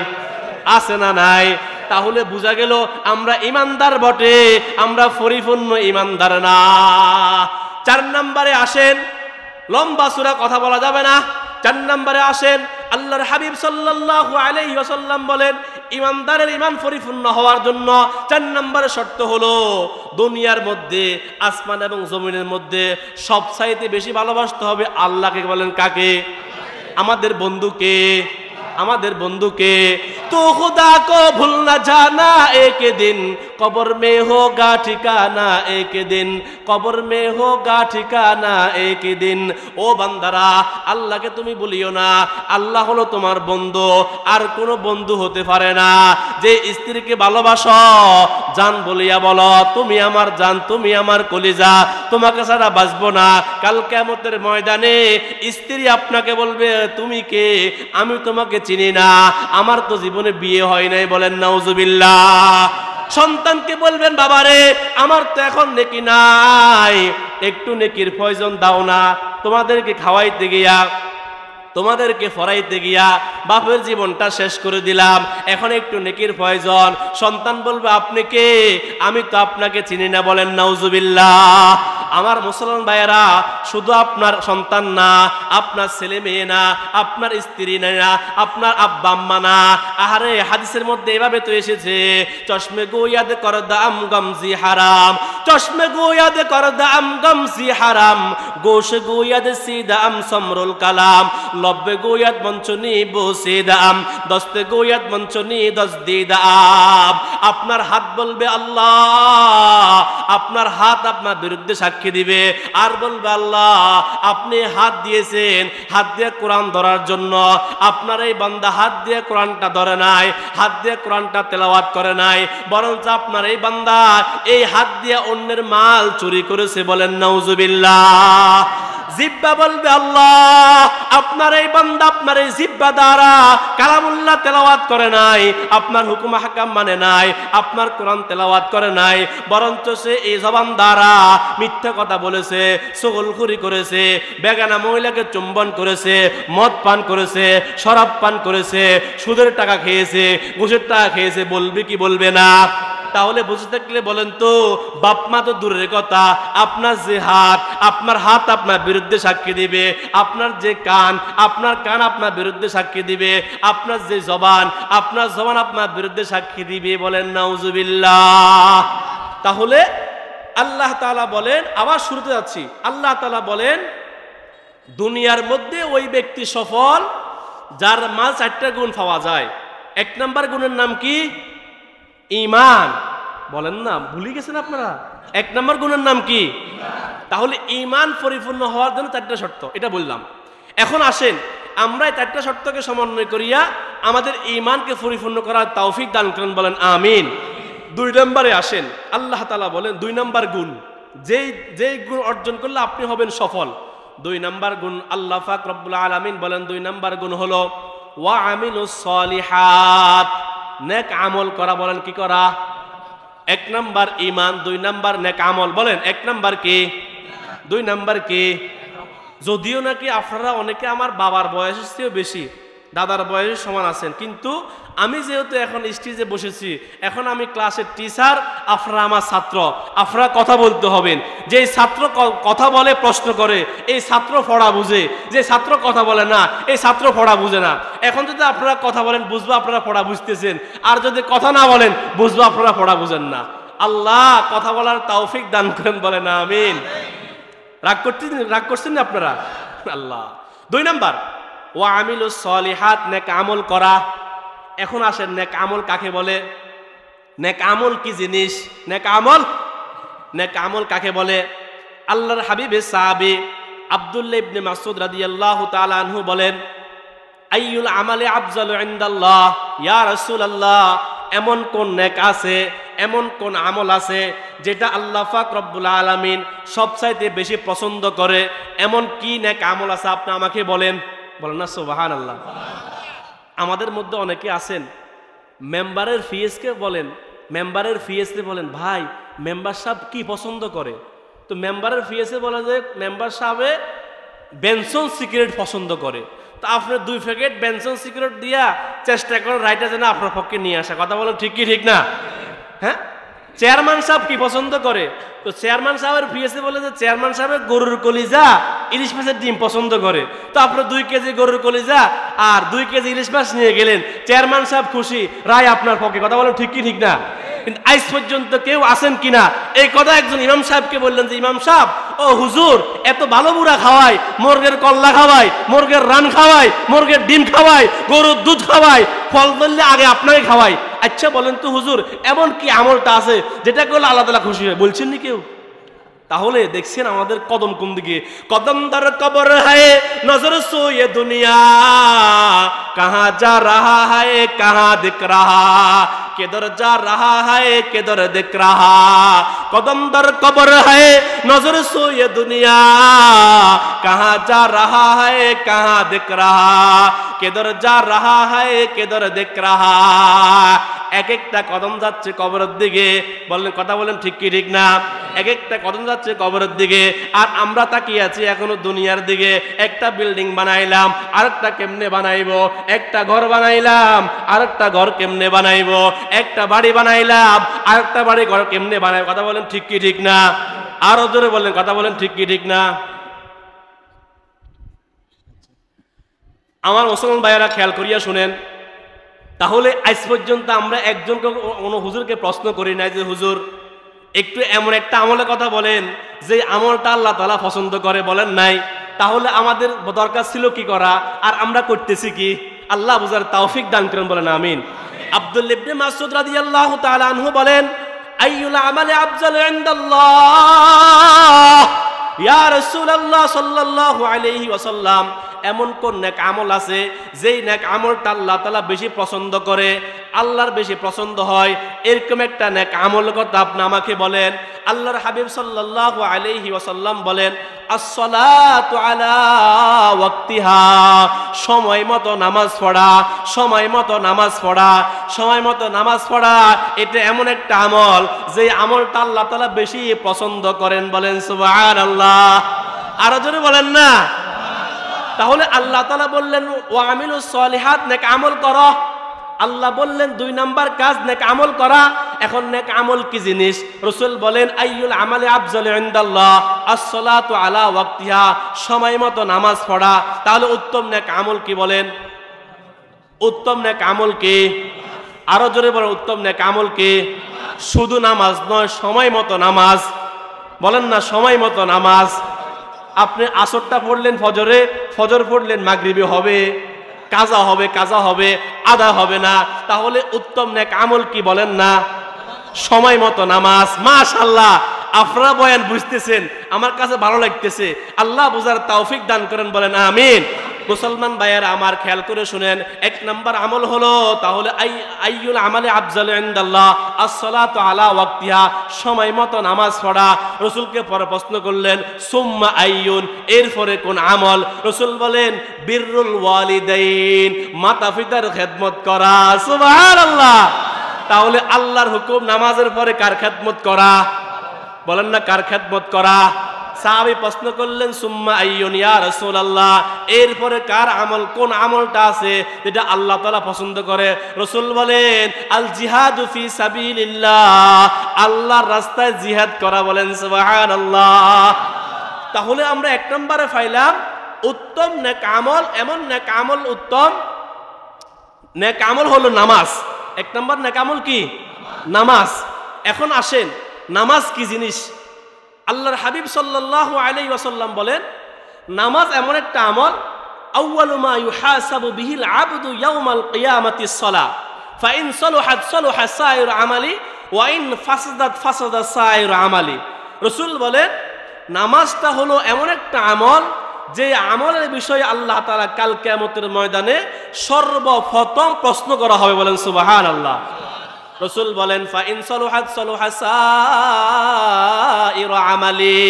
A: আছে না নাই? তাহলে বোঝা গেল আমরা ইমানদার বটে, আমরা পরিপূর্ণ ইমানদার না। 4 নম্বরে আসেন, লম্বা সূরা কথা বলা যাবে না। 4 নম্বরে আসেন, আল্লাহর হাবিব সাল্লাল্লাহু আলাইহি ওয়াসাল্লাম বলেন ইমানদারের ইমান পরিপূর্ণ হওয়ার জন্য 4 নম্বরের শর্ত হলো দুনিয়ার মধ্যে, আসমান এবং জমিনের মধ্যে সবচাইতে বেশি ভালোবাসতে হবে আল্লাহকে। বলেন কাকে? আমাদের বন্ধুকে, আমাদের বন্ধুকে। তো खुदा को भूल न जाना एक दिन कब्र में होगा ठिकाना एक दिन कब्र में होगा ठिकाना एक दिन। ও বান্দারা, আল্লাহকে তুমি বলিও না, আল্লাহ হলো তোমার বন্ধু, আর কোনো বন্ধু হতে পারে না। যে স্ত্রীকে ভালোবাসো জান বলিয়া বলো, তুমি আমার জান, তুমি আমার কলিজা, তোমাকে ছাড়া বাঁচবো না। কাল কিয়ামতের ময়দানে স্ত্রী আপনাকে বলবে তুমি কে, আমি তোমাকে চিনি না, আমার তো জীবনে বিয়ে হয় নাই। বলেন নাউজুবিল্লাহ। সন্তানকে বলবেন বাবারে আমার তো এখন নেকি নাই, একটু নেকির প্রয়োজন দাও না। তোমাদেরকে খাওয়াইতে গিয়া, তোমাদেরকে ফরাইতে গিয়া বাপের জীবনটা শেষ করে দিলাম, এখন একটু নেকির প্রয়োজন। সন্তান বলবে আপনি কে, আমি তো আপনাকে চিনি না। বলেন নাউজুবিল্লাহ। আমার মুসলমান ভাইয়েরা, শুধু আপনার সন্তান না, আপনার ছেলে মেয়ে না, আপনার স্ত্রী না, আপনার আব্বা আম্মা না। আহারে হাদিসের মধ্যে এভাবে তো এসেছে, চশমে গোয়াদ কর দাম গমজি হারাম, চশমে গোয়াদ কর দাম গমজি হারাম, গোশ গোয়াদ সিদাম সমরুল কালাম, লব্বে গোয়াদ মঞ্চনি বসে দাম, দস্তে গোয়াদ মঞ্চনি দস্তি দাম। আপনার হাত বলবে আল্লাহ, আপনার হাত আপনার বিরুদ্ধে সাক্ষী দিবে, আর বলবে আল্লাহ আপনি হাত দিয়েছেন, হাত দিয়ে কোরআন ধরার জন্য, আপনার এই বান্দা হাত দিয়ে কোরআনটা ধরে নাই, হাত দিয়ে কোরআনটা তেলাওয়াত করে নাই, বরঞ্চ আপনার এই বান্দা এই হাত দিয়ে অন্যের মাল চুরি করেছে। বলেন নাউজুবিল্লাহ। জিব্বা বলবে আল্লাহ আপনার এই বান্দা আপনার এই জিব্বা দ্বারা কালামুল্লাহ তেলাওয়াত করে নাই, আপনার হুকুম হাকাম মানে নাই, আপনার কোরআন তেলাওয়াত করে নাই, বরঞ্চ সে এই জবান দ্বারা মিথ্যা কথা বলেছে, চগলখুরি করেছে, বেগানা মহিলাকে চুম্বন করেছে, মদ পান করেছে, শরাব পান করেছে, সুদের টাকা খেয়েছে, ঘুষের টাকা খেয়েছে। বলবে কি বলবে না? তাহলে বুঝে থাকলে বলেন তো, বাপ মা তো দূরের কথা, আপনার যে হাত, আপনার হাত আপনার বিরুদ্ধে সাক্ষী দিবে, আপনার যে কান, আপনার কান আপনার বিরুদ্ধে সাক্ষী দিবে, আপনার যে জবান, আপনার জবান আপনার বিরুদ্ধে সাক্ষী দিবে। বলেন নাউজুবিল্লাহ। তাহলে আল্লাহ তাআলা বলেন, আবার শুরুতে যাচ্ছি, আল্লাহ তাআলা বলেন দুনিয়ার মধ্যে ওই ব্যক্তি সফল যার মাঝ 4টা গুণ পাওয়া যায়। 1 নম্বর গুণের নাম কি? ঈমান। বলেন না, ভুলে গেছেন আপনারা? 1 নম্বর গুণের নাম কি? তাহলে ঈমান পরিপূর্ণ হওয়ার জন্য 4টা শর্ত, এটা বললাম। এখন আসেন আমরা এই 4টা শর্তকে সমন্বয় করিয়া আমাদের ঈমানকে পরিপূর্ণ করার তৌফিক দান করেন। বলেন আমিন। 2 নম্বরে আসেন, আল্লাহ তাআলা বলেন 2 নম্বর গুণ, যেই গুণ অর্জন করলে আপনি হবেন সফল। 2 নম্বর গুণ আল্লাহ পাক রব্বুল আলামিন বলেন 2 নম্বর গুণ হলো ওয়া আমিলুস সলিহাত, নেক আমল করা। বলেন কি করা? 1 নম্বর ঈমান, 2 নম্বর নেক আমল। বলেন 1 নম্বর কি, 2 নম্বর কি? যদিও নাকি আপনারা অনেকে আমার বাবার বয়সের চেয়েও বেশি, দাদার বয়সের সমান আছেন, কিন্তু আমি যেহেতু এখন স্টেজে বসেছি, এখন আমি ক্লাসের টিচার, আপনারা আমার ছাত্র, আপনারা কথা বলতে হবেন। যে ছাত্র কথা বলে প্রশ্ন করে, এই ছাত্র পড়া বুঝে। যে ছাত্র কথা বলে না, এই ছাত্র পড়া বুঝে না। এখন যদি আপনারা কথা বলেন বুঝবো আপনারা পড়া বুঝতেছেন, আর যদি কথা না বলেন বুঝবো আপনারা পড়া বুঝেন না। আল্লাহ কথা বলার তৌফিক দান করেন। বলেন আমিন। রাগ করছেন না আপনারা? আল্লাহ। 2 নম্বর ওয়া আমিলুস সলিহাত, নেক আমল করা। এখন আসেন নেক আমল কাকে বলে? নেক আমল কি জিনিস? নেক আমল কাকে বলে? আল্লাহর হাবিবের সাহাবী আব্দুল্লাহ ইবনে মাসউদ রাদিয়াল্লাহু তাআলা আনহু বলেন, আইয়ুল আমালি আফজালু ইনদাল্লাহ ইয়া রাসূলুল্লাহ, এমন কোন নেক আছে, এমন কোন আমল আছে যেটা আল্লাহ পাক রব্বুল আলামিন সবচাইতে বেশি পছন্দ করে? এমন কি নেক আমল আছে আপনি আমাকে বলেন? বলেন না সুবহানাল্লাহ। আমাদের মধ্যে অনেকে আছেন মেম্বারের ফিএসকে বলেন ভাই মেম্বার সাহেব কি পছন্দ করে, তো মেম্বারের ফিএসে বলে যে মেম্বার সাহেবে বেনসন সিগারেট পছন্দ করে, তো আপনি 2 প্যাকেট বেনসন সিগারেট দিয়া চেষ্টা করেন রাইটা যেন আপনার পক্ষে নিয়ে আসা। কথা বলেন ঠিক কি ঠিক না? হ্যাঁ, চেয়ারম্যান সাহেব কি পছন্দ করে, তো চেয়ারম্যান সাহেবের ফিএসে বলে যে চেয়ারম্যান সাহেবের গরুর কলিজা ইলিশ মাছের ডিম পছন্দ করে, তো আপনার 2 কেজি গরুর কলিজা আর 2 কেজি ইলিশ মাছ নিয়ে গেলেন, চেয়ারম্যান সাহেব খুশি, রায় আপনার পক্ষে। কথা বলেন ঠিক কি ঠিক না? কিন্তু আজ পর্যন্ত কেউ আসেন কিনা এই কথা একজন ইমাম সাহেবকে বললেন যে ইমাম সাহেব, ও হুজুর এত ভালো বুড়া খাওয়াই, মুরগের কল্লা খাওয়াই, মুরগের রান খাওয়াই, মুরগের ডিম খাওয়াই, গরুর দুধ খাওয়াই, ফল বললে আগে আপনাকে খাওয়াই, আচ্ছা বলেন তো হুজুর এমন কি আমলটা আছে যেটা করলে আল্লাহ তাআলা খুশি হয়? বলছেন নি কেউ? তাহলে দেখছেন আমাদের কদম কোন দিকে? কদম দর কবর হ্যায় নজর সোয়ে দুনিয়া, কাহা যা রাহা হ্যায় কাহা দিখ রাহা, किधर जा रहा है किधर दिख रहा, कदम दर कब्र है नजर सोए दुनिया, कहाँ जा रहा है कहाँ दिख रहा, किधर जा रहा है किधर दिख रहा। এক একটা কদম যাচ্ছে কবরের দিকে, বলেন কথা বলেন ঠিক কি ঠিক না? এক একটা কদম যাচ্ছে কবরের দিকে, আর আমরা তাকিয়ে আছি এখনো দুনিয়ার দিকে। একটা বিল্ডিং বানাইলাম, আরেকটা কেমনে বানাইবো, একটা ঘর বানাইলাম, আরেকটা ঘর কেমনে বানাইবো, একটা বাড়ি বানাইলাম, আরেকটা বাড়ি ঘর কেমনে বানাইবো। কথা বলেন ঠিক কি ঠিক না? আরো জোরে বলেন কথা বলেন ঠিক কি ঠিক না? আমার মুসলমান ভাইয়েরা খেয়াল করিয়া শুনেন, তাহলে আজ পর্যন্ত আমরা একজনকে কোনো হুজুরকে প্রশ্ন করি নাই যে হুজুর একটু এমন একটা আমলের কথা বলেন যে আমলটা আল্লাহ তাআলা পছন্দ করে, বলেন নাই। তাহলে আমাদের দরকার ছিল কি করা, আর আমরা করতেছি কি? আল্লাহ বুঝার তৌফিক দান করেন, বলেন আমিন। আব্দুল্লাহ ইবনে মাসউদ রাদিয়াল্লাহু তাআলা আনহু বলেন, আইয়ুল আমালি আফজালু ইনদাল্লাহ ইয়া রাসূলুল্লাহ সাল্লাল্লাহু আলাইহি ওয়াসাল্লাম, এমন কোন নেক আমল আছে যেই নেক আমলটা আল্লাহ তাআলা বেশি পছন্দ করে, আল্লাহর বেশি পছন্দ হয়, এরকম একটা নেক আমল কথা আপনি আমাকে বলেন। আল্লাহর হাবিব সাল্লাল্লাহু আলাইহি ওয়াসাল্লাম বলেন, আসসালাতু আলা ওয়াক্তিহা, সময় মতো নামাজ পড়া, সময় মতো নামাজ পড়া, সময় মতো নামাজ পড়া, এটা এমন একটা আমল যে আমলটা আল্লাহ তাআলা বেশি পছন্দ করেন, বলেন সুবহানাল্লাহ। আরো জোরে বলেন না? তাহলে আল্লাহ তাআলা বললেন ওয়া আমিলুস সলিহাত, নেক আমল করো। আল্লাহ বললেন 2 নাম্বার কাজ নেক আমল করা। এখন নেক আমল কি জিনিস? রাসূল বলেন আইয়ুল আমালি আফজালু ইনদাল্লাহ as-সালাতু আলা ওয়াক্তিহা, সময় মতো নামাজ পড়া। তাহলে উত্তম নেক আমল কি বলেন? উত্তম নেক আমল কি? আরো জোরে বলেন উত্তম নেক আমল কি? শুধু নামাজ নয়, সময় মতো নামাজ, বলেন না সময় মতো নামাজ। আপনি আসরটা পড়লেন ফজরে, ফজর পড়লেন মাগরিবে হবে, কাজা হবে, কাজা হবে, আদা হবে না। তাহলে উত্তম নেক আমল কি বলেন না? সময় মতো নামাজ। মাশাআল্লাহ, আপনারা বয়ান বুঝতেছেন, আমার কাছে ভালো লাগতেছে। আল্লাহ বুঝার তৌফিক দান করেন, বলেন আমিন। মুসলমান ভাইয়েরা আমার খেয়াল করে শুনেন, 1 নাম্বার আমল হলো তাহলে আইয়ুল আমালি আফজালু ইনদাল্লাহ as-সালাতু আলা ওয়াক্তিহা, সময় মতো নামাজ পড়া। রাসূলকে পরে প্রশ্ন করলেন সুম্মা আইয়ুন, এরপরে কোন আমল? রাসূল বলেন বিররুল ওয়ালিদাইন, মাতা পিতার খেদমত করা। সুবহানাল্লাহ। তাহলে আল্লাহর হুকুম নামাজের পরে কার খেদমত করা? বলেন না কার খেদমত করা? সাহাবী প্রশ্ন করলেন সুম্মা আইয়ুন ইয়া রাসূলুল্লাহ, এরপরে কার আমল, কোন আমলটা আছে যেটা আল্লাহ তাআলা পছন্দ করে? রাসূল বলেন আল জিহাদু ফি সাবিলিল্লাহ, আল্লাহর রাস্তায় জিহাদ করা। বলেন সুবহানাল্লাহ। তাহলে আমরা 1 নম্বরে পাইলাম উত্তম নেক আমল, এমন নেক আমল, উত্তম নেক আমল হলো নামাজ। 1 নম্বর নেক আমল কি? নামাজ। এখন আসেন নামাজ কি জিনিস? আল্লাহর হাবিব সাল্লাল্লাহু আলাইহি ওয়াসাল্লাম বলেন নামাজ এমন একটা আমল, আউয়ালু মা ইউহাসাবু বিহিল আবদু ইয়াউমাল কিয়ামাতিস সালাহ, ফাইন সালাহাত সালাহা সাইরু আমালি ওয়া ইন ফাসাদাত ফাসাদা সাইরু আমালি। রাসূল বলেন নামাজটা হলো এমন একটা আমল যে আমলের বিষয়ে আল্লাহ তাআলা কাল কিয়ামতের ময়দানে সর্বপ্রথম প্রশ্ন করা হবে। বলেন সুবহানাল্লাহ। রাসূল বলেন ফা ইন সালুহাত সালুহা সাইরু আমালি,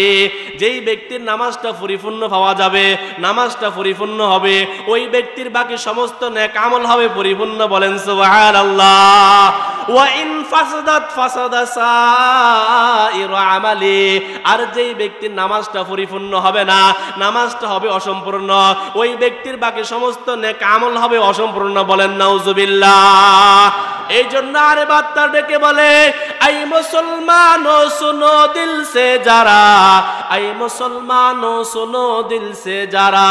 A: যেই ব্যক্তির নামাজটা পরিপূর্ণ পাওয়া যাবে, নামাজটা পরিপূর্ণ হবে, ওই ব্যক্তির বাকি সমস্ত নেক আমল হবে পরিপূর্ণ। বলেন সুবহানাল্লাহ। ওয়া ইন ফাসাদাত ফাসাদা সাইরু আমালি, আর যেই ব্যক্তির নামাজটা পরিপূর্ণ হবে না, নামাজটা হবে অসম্পূর্ণ, ওই ব্যক্তির বাকি সমস্ত নেক আমল হবে অসম্পূর্ণ। বলেন নাউজুবিল্লাহ। এই জন্য আরে বার্তা ডেকে বলে, আই মুসলমানো সুনো দিল সে যারা, আই মুসলমানো সুনো দিল সে যারা,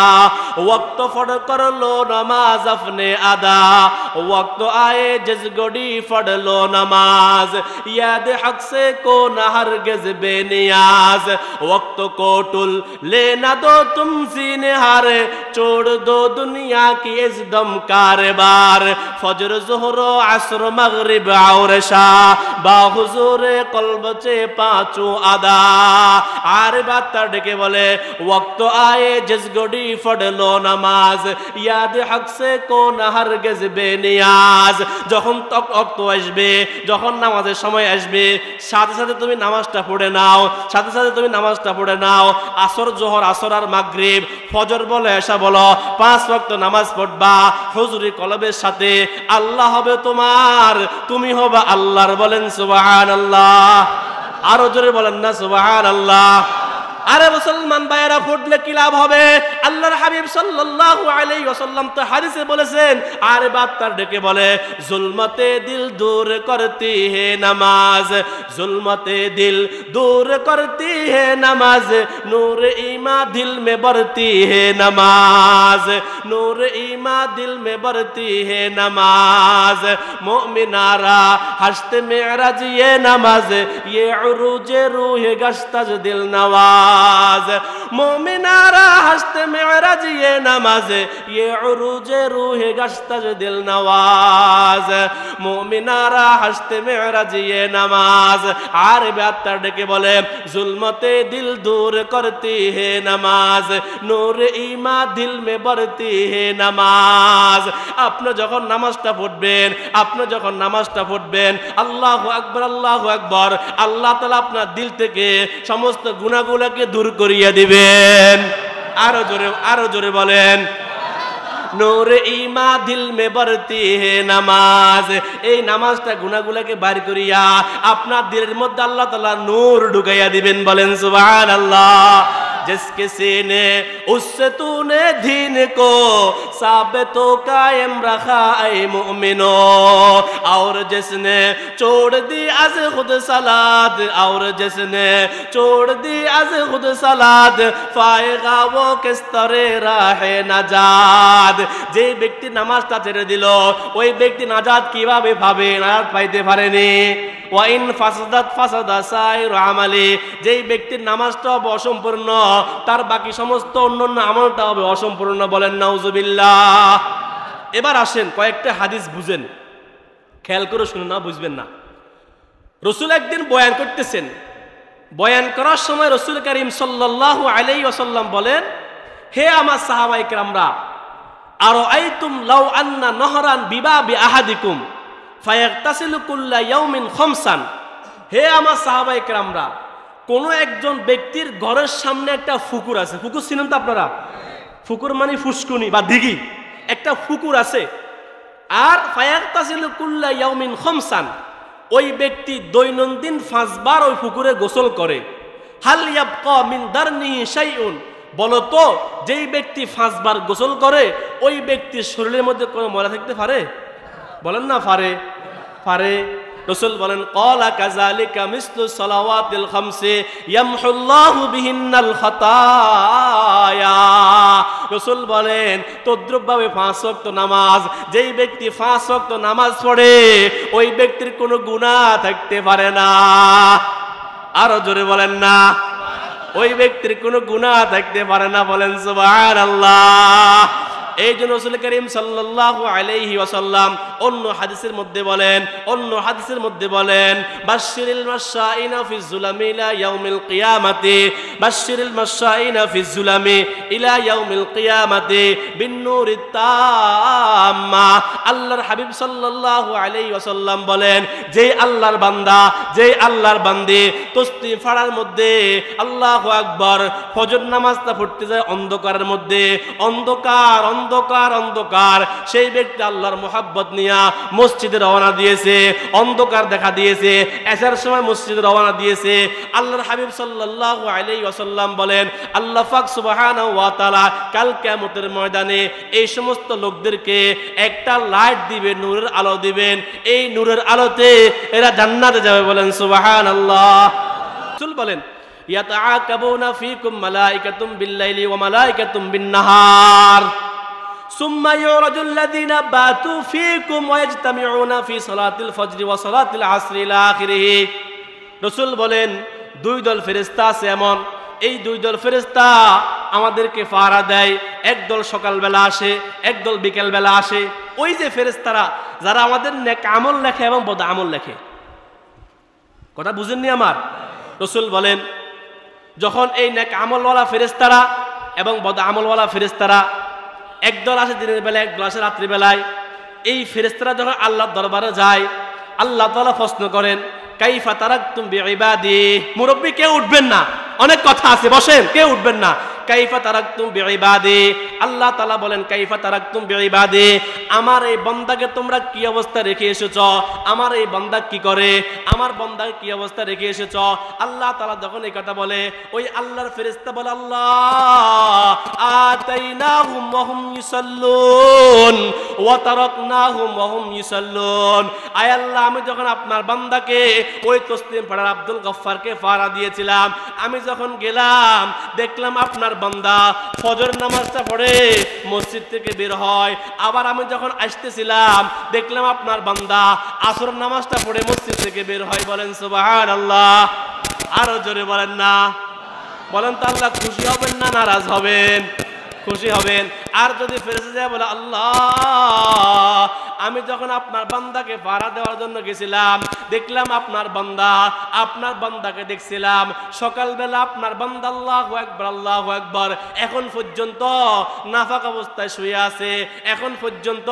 A: ওয়াক্ত ফড় কর লো নমাজ अपने আদা, ওয়াক্ত আয়ে জিস গড়ি ফড় লো নমাজ, याद हक से को न हरगिज़ बेनियाज, वक्त को टुल लेना दो तुम सीने हार, छोड़ दो दुनिया की इस दम कारबार, फजर ज़ोहर असर मगरिब और शाह, बाहुजूर कल्ब से पांचों अदा। আর বার্তা ডেকে বলে, ওয়াক্ত আয়ে জিস গড়ি ফড় লো নামাজ, ইয়াদ হক সে কো না হরগিজ বেনিয়াজ। যখন ওয়াক্ত আসবে, যখন নামাজের সময় আসবে, সাথে সাথে তুমি নামাজটা পড়ে নাও, সাথে সাথে তুমি নামাজটা পড়ে নাও। আসর, জোহর, আসর আর মাগরিব, ফজর বলো, এশা বলো, 5 ওয়াক্ত নামাজ পড়বা হুজুরি কলবের সাথে। আল্লাহ হবে তোমার, তুমি হবে আল্লাহর। বলেন সুবহানাল্লাহ। আরো জোরে বলেন না সুবহানাল্লাহ। আরে মুসলমান ভাইয়েরা, ফুটলে কি লাভ হবে? আল্লাহর হাবিব সাল্লাল্লাহু আলাইহি ওয়াসাল্লাম তো হাদিসে বলেছেন, আরে বার্তার ডেকে বলে, জুলমতে দিল দূর করতি হে নামাজ, জুলমতে দিল দূর করতি হে নামাজ, নূর ঈমা দিল মে বরতি হে নামাজ, নূর ঈমা দিল মে বরতি হে নামাজ, মুমিনারা হশত মেরাজ ये नमाज, ये उरूज रूह गश्तज दिल नवाज, मोमिनारा हस्त मेराज ये नमाज, ये उरूज रूह गश्तज दिल नवाज, मोमिनारा हस्त मेराज ये नमाज। আর বার্তা ডেকে বলে, जुल्मते दिल दूर करती है नमाज, नूर ईमा दिल में बढ़ती है नमाज। আপনি যখন নামাজটা পড়বেন, আপনি যখন নামাজটা পড়বেন, আল্লাহু আকবার, আল্লাহু আকবার, আল্লাহ তাআলা আপনার দিল থেকে সমস্ত গুনাহগুলোকে দূর করিয়ে দিবেন। আরো জোরে, আরো জোরে বলেন, নূর ঈমা দিল মে বরতি হে নামাজ। এই নামাজটা গুনাহগুলোকে বাইর করিয়া আপনার দিলের মধ্যে আল্লাহ তাআলা নূর ঢুকাইয়া দিবেন। বলেন সুবহানাল্লাহ। जिसके सीने उससे तूने दीन को साबितो कायम रखा ऐ मुमिनो, और जिसने छोड़ दी अज खुद सलात, और जिसने छोड़ दी अज खुद सलात, पाएगा वो किस तरह राहे नजात। যে ব্যক্তি নামাজটা ছেড়ে দিল, ওই ব্যক্তি নাজাত কিভাবে পাবে? নাজাত পাইতে পারেনি। ওয়া ইন ফাসাদাত ফাসাদা সাইরু আমালি, যেই ব্যক্তির নামাজটা হবে অসম্পূর্ণ, তার বাকি সমস্ত অন্যান্য আমলটা হবে অসম্পূর্ণ। বলেন নাউজুবিল্লাহ। এবার আসেন কয়েকটা হাদিস বুঝেন, খেয়াল করে শুনুন, না বুঝবেন না। রাসূল একদিন বয়ান করতেছেন, বয়ান করার সময় রাসূল করিম সাল্লাল্লাহু আলাইহি ওয়াসাল্লাম বলেন, হে আমার সাহাবায়ে কেরামরা, আরাআইতুম লাউ আন্না নহরান বিবাবি আহাদিকুম ফায়াগতাসিলু কুল্লা ইয়াউমিন খামসান। হে আমার সাহাবায়ে কেরামরা, কোন একজন ব্যক্তির ঘরের সামনে একটা পুকুর আছে, পুকুর চিনেন তো আপনারা? পুকুর মানে ফুসকুনি বা দিঘি, একটা পুকুর আছে। আর ফায়াগতাসিলু কুল্লা ইয়াউমিন খামসান, ওই ব্যক্তি দৈনন্দিন 5 বার ওই পুকুরে গোসল করে। হাল ইয়াবকা মিন দারনিহি শাইউন, বলতো যেই ব্যক্তি 5 বার গোসল করে, ওই ব্যক্তির শরীরের মধ্যে কোনো ময়লা থাকতে পারে? বলেন না পারে? পারে। রাসূল বলেন, ক্বালা কাযালিকা মিসলু সালাওয়াতিল খামসি ইয়ামহুল্লাহু বিহিন্নাল খাতায়া। রাসূল বলেন, তদ্রুপভাবে 5 ওয়াক্ত নামাজ, যেই ব্যক্তি 5 ওয়াক্ত নামাজ পড়ে, ওই ব্যক্তির কোনো গুনাহ থাকতে পারে না। আরো জোরে বলেন না, ওই ব্যক্তির কোনো গুনাহ থাকতে পারে না। বলেন সুবহানাল্লাহ। এই জন্য রাসূল করিম সাল্লাল্লাহু আলাইহি ওয়াসাল্লাম অন্য হাদিসের মধ্যে বলেন বাশশিরিল মাশাইনা ফিজ যুলামি ইলা ইয়াউমিল কিয়ামাতি বাশশিরিল মাশাইনা ফিজ যুলামি ইলা ইয়াউমিল কিয়ামাতি বিন নূরিত তাম্মা। আল্লাহর হাবিব সাল্লাল্লাহু আলাইহি ওয়াসাল্লাম বলেন, যে আল্লাহর বান্দা, যে আল্লাহর বান্দি তসবিহ পড়ার মধ্যে আল্লাহু আকবার ফজর নামাজটা পড়তে যায় অন্ধকারের মধ্যে, অন্ধকার অন্ধকার অন্ধকার, সেই ব্যক্তি আল্লাহর মুহাব্বত নিয়া মসজিদে রওনা দিয়েছে, অন্ধকার দেখা দিয়েছে, এশার সময় মসজিদে রওনা দিয়েছে। আল্লাহর হাবিব সাল্লাল্লাহু আলাইহি ওয়াসাল্লাম বলেন, আল্লাহ পাক সুবহানাহু ওয়া তাআলা কাল কিয়ামতের ময়দানে এই সমস্ত লোকদেরকে একটা লাইট দিবেন, নূরের আলো দিবেন, এই নূরের আলোতে এরা জান্নাতে যাবে। বলেন সুবহানাল্লাহ। রাসূল বলেন, ইয়াতাআকাবুনা ফীকুম মালাইকাতুম বিল-লাইলি ওয়া মালাইকাতুম বিন-নাহার সুম্মা ইউরাজুল লাযিনা বাতু ফীকুম ওয়া ইয়াজতামিউনা ফী সালাতিল ফজরি ওয়া সালাতিল আসরি ইলা আখিরিহি। রাসূল বলেন, দুই দল ফেরেশতা আছে এমন, এই দুই দল ফেরেশতা আমাদেরকে পাহারা দেয়। একদল সকালবেলা আসে, একদল বিকেলবেলা আসে। ওই যে ফেরেশতারা যারা আমাদের নেক আমল লেখে এবং বদ আমল লেখে, কথা বুঝেননি আমার? রাসূল বলেন, যখন এই নেক আমলওয়ালা ফেরেশতারা এবং বদ আমলওয়ালা ফেরেশতারা একদল আসে দিনের বেলায়, একদল আসে রাত্রিবেলায়, এই ফেরেশতারা যখন আল্লাহর দরবারে যায়, আল্লাহ তাআলা প্রশ্ন করেন, কাইফা তারাকতুম বিইবাদি। মুরব্বি কেউ উঠবেন না, অনেক কথা আছে, বসেন, কেউ উঠবেন না। কাইফা তারাকতুম বিইবাদি, আল্লাহ তাআলা বলেন, কাইফা তারাকতুম বিইবাদি, আমার এই বান্দাকে তোমরা কি অবস্থা রেখে এসেছো, আমার এই বান্দা কি করে, আমার বান্দাকে কি অবস্থা রেখে এসেছো। আল্লাহ তাআলা যখন এই কথা বলে, ওই আল্লাহর ফেরেশতা বলে, আল্লাহ আতাইনাহুম ওয়া হুম ইউসাল্লুন ওয়া তারাকনাহুম ওয়া হুম ইউসাল্লুন। আয় আল্লাহ, আমি যখন আপনার বান্দাকে ওই তসলিম পড়ার আব্দুল গফফারকে ফারা দিয়েছিলাম, আমি যখন গেলাম দেখলাম আপনার বান্দা ফজর নামাজটা পড়ে মসজিদ থেকে বের হয়, আবার আমি যখন আসতেছিলাম দেখলাম আপনার বান্দা আসর নামাজটা পড়ে মসজিদ থেকে বের হয়। বলেন সুবহানাল্লাহ। আরো জোরে বলেন না, বলেন তো আল্লাহ খুশি হবেন না নারাজ হবেন? খুশি হবেন। আর যদি ফেরেশতা যায় বলে, আল্লাহ আমি যখন আপনার বান্দাকে পাহারা দেওয়ার জন্য গেছিলাম দেখলাম আপনার বান্দাকে দেখছিলাম সকালবেলা আপনার বান্দা আল্লাহু আকবার আল্লাহু আকবার এখন পর্যন্ত নাফাক অবস্থায় শুয়ে আছে, এখন পর্যন্ত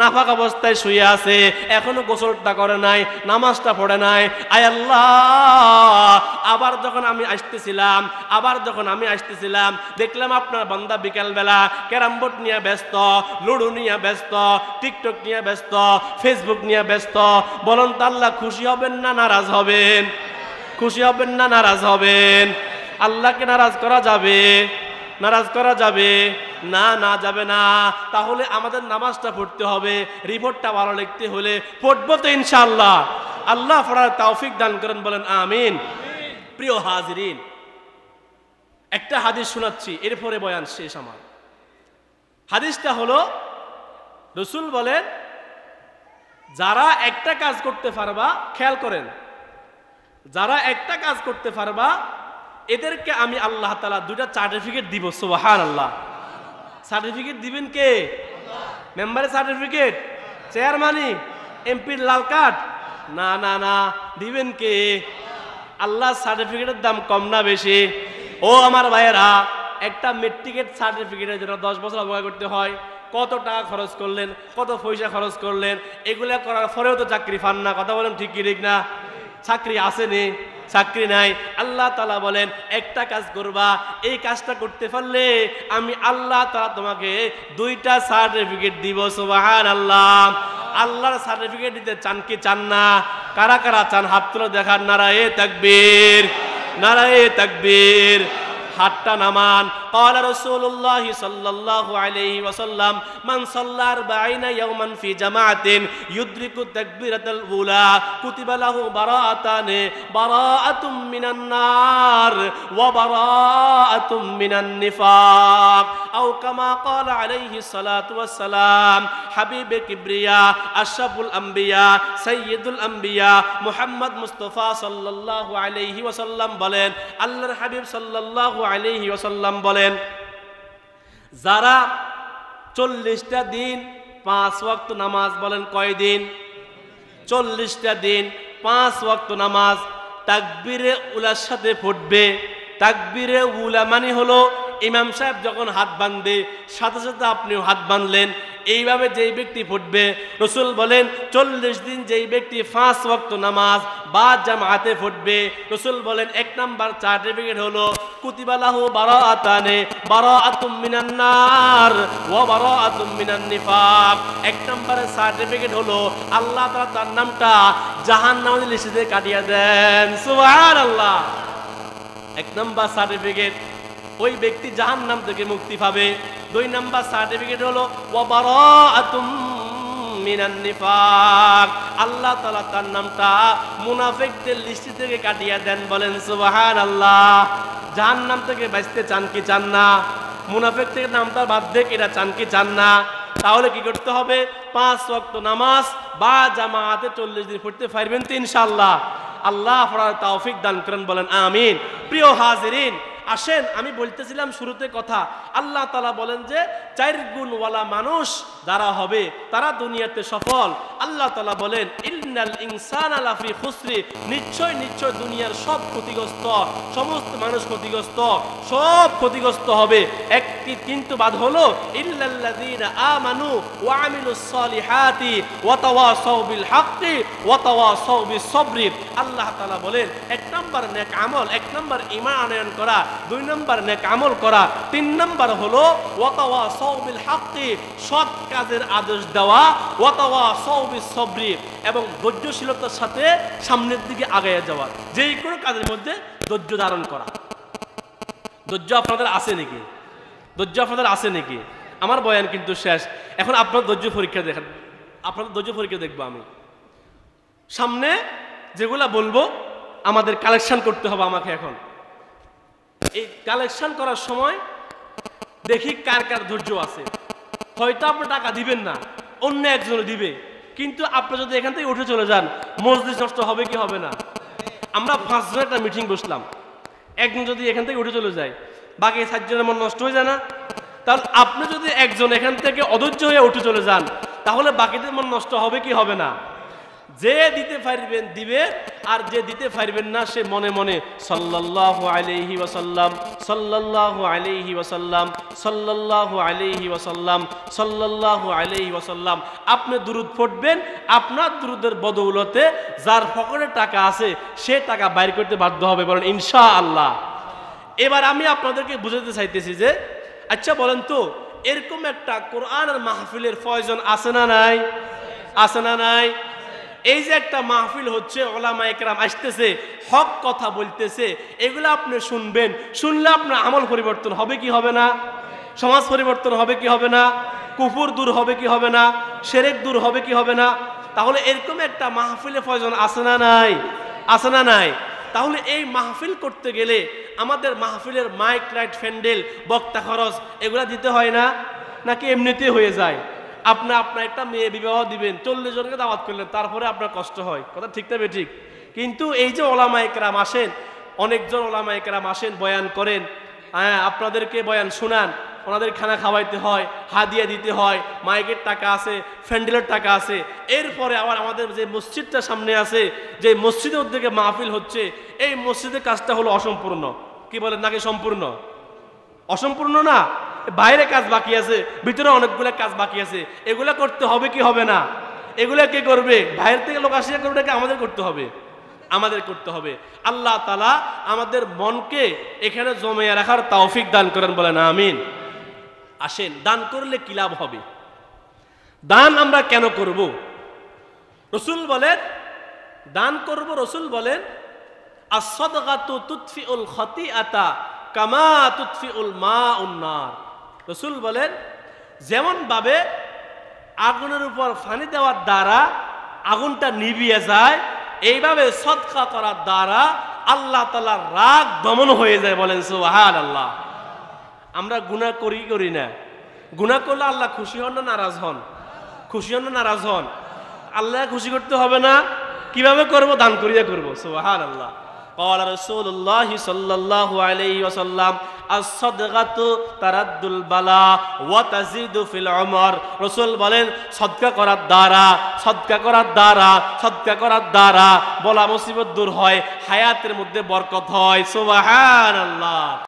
A: নাফাক অবস্থায় শুয়ে আছে, এখনো গোসলটা করে নাই, নামাজটা পড়ে নাই। আয় আল্লাহ, আবার যখন আমি আসতেছিলাম দেখলাম আপনার বান্দা বিকালবেলা ক্যারাম বোর্ড নিয়ে ব্যস্ত, লুডো নিয়ে ব্যস্ত, টিকটক নিয়ে ব্যস্ত, ফেসবুক নিয়ে ব্যস্ত। বলুন তো আল্লাহ খুশি হবেন না নারাজ হবেন? খুশি হবেন না নারাজ হবেন? আল্লাহকে নারাজ করা যাবে? নারাজ করা যাবে না? না যাবে না। তাহলে আমাদের নামাজটা পড়তে হবে, রিপোর্টটা ভালো লিখতে হলে পড়বো তো ইনশাআল্লাহ। আল্লাহ পড়ার তৌফিক দান করেন, বলেন আমিন। প্রিয় হাজিরিন, একটা হাদিস শোনাচ্ছি, এরপরে বয়ান শেষ আমার। হাদিসটা হলো, রাসূল বলেন, যারা একটা কাজ করতে পারবা, খেয়াল করেন, যারা একটা কাজ করতে পারবা এদেরকে আমি আল্লাহ তাআলা দুইটা সার্টিফিকেট দিব। সুবহানাল্লাহ। সার্টিফিকেট দিবেন কে? মেম্বারের সার্টিফিকেট, চেয়ারম্যানই, এমপির লাল কার্ড? না না না, দিবেন কে? আল্লাহ। সার্টিফিকেটের দাম কম না বেশি? ও আমার ভাইয়েরা, একটা মেট্রিকের সার্টিফিকেটের জন্য 10 বছর অপেক্ষা করতে হয়। কত টাকা খরচ করলেন, কত পয়সা খরচ করলেন, এগুলা করার পরেও তো চাকরি পান না। কথা বলেন ঠিক কি ঠিক না? চাকরি আসেনি, চাকরি নাই। আল্লাহ তাআলা বলেন, একটা কাজ করবা, এই কাজটা করতে পারলে আমি আল্লাহ তাআলা তোমাকে দুইটা সার্টিফিকেট দিব। সুবহানাল্লাহ। আল্লাহর সার্টিফিকেট দিতে চান কি চান না? কারা কারা চান হাত তুলে দেখান। নারায়ে তাকবীর, নারায়ে তাকবীর। হাতটা নামান। قال رسول الله صلى الله عليه وسلم من صلى 40 يوما في جماعة يدرك التكبيرة الأولى كتب له براءة من النار وبراءة من النفاق أو كما قال عليه الصلاة والسلام حبيب كبرياء أشرف الأنبياء سيد الأنبياء محمد مصطفى صلى الله عليه وسلم বলেন, আল্লাহর হাবিব সাল্লাল্লাহু আলাইহি ওয়াসাল্লাম বলেন, যারা 40টা দিন 5 ওয়াক্ত নামাজ, বলেন কয়দিন? 40টা দিন 5 ওয়াক্ত নামাজ তাকবীরে উলার সাথে পড়বে। তাকবীরে উলা মানে হলো ইমাম সাহেব যখন হাত বাঁধবে সাথে সাথে আপনিও হাত বাঁধলেন, এইভাবে যেই ব্যক্তি পড়বে, রসুল বলেন 40 দিন যেই ব্যক্তি 5 ওয়াক্ত নামাজ বা জামাতে পড়বে, রসুল বলেন 1 নাম্বার সার্টিফিকেট হলো কুতিবা লাহু বারাআতানে, বারাআতুম মিনান নার ওয়া বারাআতুম মিনান নিফাক। 1 নাম্বারের সার্টিফিকেট হলো আল্লাহ তাআলা তার নামটা জাহান্নামের লিস্ট থেকে কাটিয়ে দেন। সুবহানাল্লাহ। 1 নাম্বার সার্টিফিকেট, ওই ব্যক্তি জাহান্নাম থেকে মুক্তি পাবে। 2 নাম্বার সার্টিফিকেট হলো ওয়া বারাআতুম মিনান নিফাক, আল্লাহ তাআলা তার নামটা মুনাফিকদের লিস্ট থেকে কাটিয়ে দেন। বলেন সুবহানাল্লাহ। জাহান্নাম থেকে বাঁচতে চান কি চান না? মুনাফিক থেকে নামটা বাদ দেখ, এটা চান কি চান না? তাহলে কি করতে হবে? 5 ওয়াক্ত নামাজ বা জামাতে 40 দিন পড়তে পারবেন তো ইনশাআল্লাহ। আল্লাহ আপনার তৌফিক দান করেন, বলেন আমিন। প্রিয় হাজিরিন, আসেন আমি বলতেছিলাম শুরুতে কথা, আল্লাহ তাআলা বলেন যে 4 গুণওয়ালা মানুষ যারা হবে তারা দুনিয়াতে সফল। আল্লাহ তাআলা বলেন ইন্নাল ইনসানা লাফি খুসরি, নিশ্চয় নিশ্চয় দুনিয়ার সব ক্ষতিগ্রস্ত, সমস্ত মানুষ ক্ষতিগ্রস্ত, সব ক্ষতিগ্রস্ত হবে। একটি কিন্তু বাদ হলো ইল্লাল্লাযীনা আমানু ওয়া আমিলুস সলিহাতি ওয়া তাওয়াসাউ বিল হাক্কি ওয়া তাওয়াসাউ বিস সবরি। আল্লাহ তাআলা বলেন 1 নাম্বার নেক আমল, 1 নাম্বার ঈমান আনয়ন করা, 2 নাম্বার নেক আমল করা, 3 নাম্বার হলো ওয়া তাওয়াসাউ বিল হাক্কি, সৎ কাজের আদেশ দেওয়া, ওয়া তাওয়াসাউ বিস সবরি, এবং ধৈর্যশীলতার সাথে সামনের দিকে আগায় যাওয়া। যেই কোনো কাজের মধ্যে ধৈর্য ধারণ করা। ধৈর্য আপনাদের আছে নাকি? ধৈর্য আপনাদের আছে নাকি? আমার বয়ান কিন্তু শেষ, এখন আপনার ধৈর্য পরীক্ষা দেখেন, আপনাদের ধৈর্য পরীক্ষা দেখবো আমি। সামনে যেগুলা বলবো আমাদের কালেকশন করতে হবে আমাকে। এখন এই কালেকশন করার সময় দেখি কার কার ধৈর্য আছে। হয়তো আপনি টাকা দিবেন না, অন্য একজনে দিবে, কিন্তু আপনি যদি এখান থেকে উঠে চলে যান মজলিস নষ্ট হবে কি হবে না? আমরা 5 জনের একটা মিটিং বসলাম, একজন যদি এখান থেকে উঠে চলে যায় বাকি 7 জনের মন নষ্ট হয়ে যায় না? তাহলে আপনি যদি একজন এখান থেকে অধৈর্য হয়ে উঠে চলে যান তাহলে বাকিদের মন নষ্ট হবে কি হবে না? যে দিতে পারবেন দিবে, আর যে দিতে পারবেন না সে মনে মনে সাল্লাল্লাহু আলাইহি ওয়াসাল্লাম, সাল্লাল্লাহু আলাইহি ওয়াসাল্লাম, সাল্লাল্লাহু আলাইহি ওয়াসাল্লাম, সাল্লাল্লাহু আলাইহি ওয়াসাল্লাম আপনি দুরূদ পড়বেন। আপনার দুরূদের বদৌলতে যার পকেটে টাকা আছে সে টাকা বাইর করতে বাধ্য হবে, বলেন ইনশাআল্লাহ। এবার আমি আপনাদেরকে বুঝাতে চাইতেছি যে আচ্ছা বলেন তো, এরকম একটা কোরআনের মাহফিলের প্রয়োজন আছে না নাই? আছে না নাই? এই যে একটা মাহফিল হচ্ছে, ওলামা একরাম আসতেছে, হক কথা বলতেছে, এগুলো আপনি শুনবেন, শুনলে আপনার আমল পরিবর্তন হবে কি হবে না? সমাজ পরিবর্তন হবে কি হবে না? কুফর দূর হবে কি হবে না? শিরক দূর হবে কি হবে না? তাহলে এরকম একটা মাহফিলের প্রয়োজন আছে না নাই? আছে না নাই? তাহলে এই মাহফিল করতে গেলে আমাদের মাহফিলের মাইক, লাইট, প্যান্ডেল, বক্তা খরচ এগুলা দিতে হয় না, নাকি এমনিতে হয়ে যায়? আপনার একটা মেয়ে বিবাহ দিবেন, 40 জনকে দাওয়াত করলেন, তারপরে আপনার কষ্ট হয়, কথা ঠিক না বেঠিক? কিন্তু এই যে ওলামা একরাম আসেন, অনেকজন ওলামা একরাম আসেন, বয়ান করেন, হ্যাঁ আপনাদেরকে বয়ান শোনান, ওনাদের খানা খাওয়াইতে হয়, হাদিয়া দিতে হয়, মাইকের টাকা আছে, প্যান্ডেলের টাকা আছে, এরপরে আবার আমাদের যে মসজিদটা সামনে আছে, যে মসজিদের উদ্যোগে মাহফিল হচ্ছে, এই মসজিদের কাজটা হলো অসম্পূর্ণ। কি বলেন, নাকি সম্পূর্ণ? অসম্পূর্ণ না, বাইরে কাজ বাকি আছে, ভিতরে অনেকগুলো কাজ বাকি আছে, এগুলা করতে হবে কি হবে না? এগুলা কে করবে? বাইরে থেকে লোক আসিয়া করবে নাকি আমাদের করতে হবে? আমাদের করতে হবে। আল্লাহ তাআলা আমাদের মনকে এখানে জমিয়ে রাখার তৌফিক দান করেন, বলেন আমিন। আসেন, দান করলে কি লাভ হবে? দান আমরা কেন করব? রাসূল বলেন দান করব, রাসূল বলেন আস-সাদকাতু তুতফিউল খাতিআতা কামা তুতফিউল মাউন নার। রাসূল বলেন যেমন ভাবে আগুনের উপর পানি দেওয়ার দ্বারা আগুনটা নিভিয়ে যায়, এইভাবে সদকা করার দ্বারা আল্লাহ তাআলার রাগ দমন হয়ে যায়, বলেন সুবহানাল্লাহ। আমরা গুনাহ করি না, গুনাহ করলে আল্লাহ খুশি হন না নারাজ হন? খুশি হন না নারাজ হন? আল্লাহ খুশি করতে হবে না, কিভাবে করব? দান করিয়া করব। সুবহানাল্লাহ। قال رسول الله صلى الله عليه وسلم আস-সাদগাতু তারাদ্দুল বালা ওয়া তাজিদু ফিল উমর। রাসূল বলেন সদকা করার দ্বারা বলা মুসিবত দূর হয়, হায়াতের মধ্যে বরকত হয়। সুবহানাল্লাহ।